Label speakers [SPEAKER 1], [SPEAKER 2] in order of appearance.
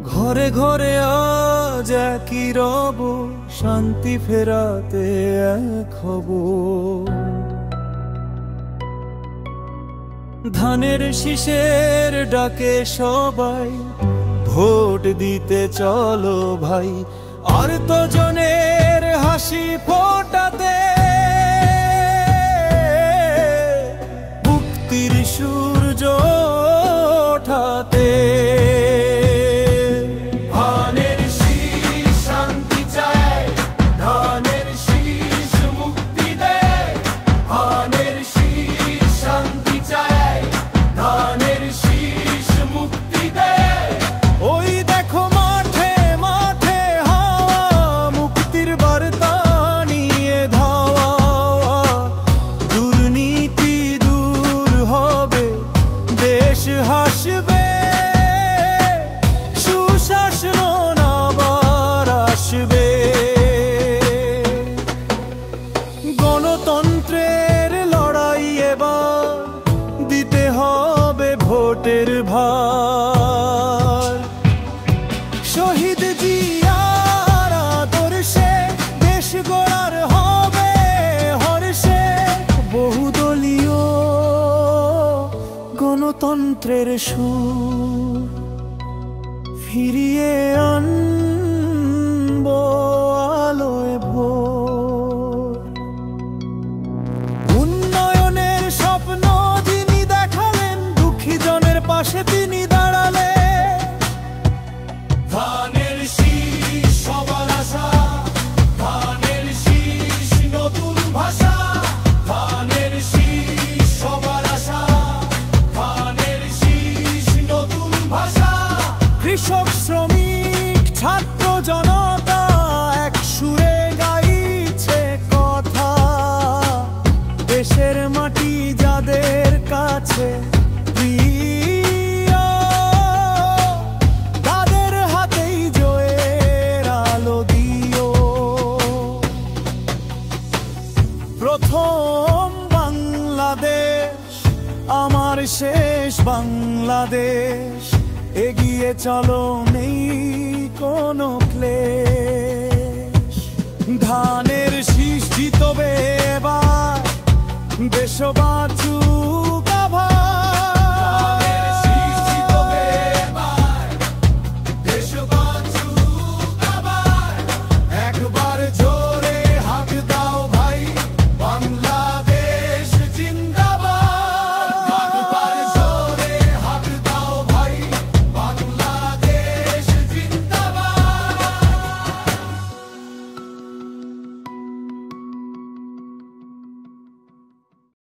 [SPEAKER 1] ঘরে ঘরে আজ একই রব, শান্তি ফেরাতে এক হব। ধানের শীষের ডাকে সবাই ভোট দিতে চলো ভাই, আর তো জনের হাসি ফোটাতে, মুক্তির সূর্য ওঠাতে। হাসবে, সুশাসন আবার আসবে। গণতন্ত্রের লড়াই এবার দিতে হবে ভোটের ভার। শহীদ জিয়ার আদর্শে দেশ গড়ার হবে হর্ষে, বহুদলীয় গণতন্ত্রের সুর ফিরিয়ে আনবো আলোয় ভোর। উন্নয়নের স্বপ্ন যিনি দেখালেন, দুঃখী জনের পাশে তিনি দাঁড়ালেন। ধানের শীষ সবার আশা, ধানের শীষ নতুন ভাষা, ধানের শীষ সবার আশা, কৃষক শ্রমিক ছাত্র জনতা এক সুরে গাইছে কথা। দেশের মাটি যাদের কাছে প্রিয়, তাদের হাতেই জয়ের আলো দিও। প্রথম বাংলাদেশ আমার শেষ বাংলাদেশ, এগিয়ে চলো নেই কোনো ক্লেশ। ধানের শীষ জিতবে এবার, দেশ বাঁচুক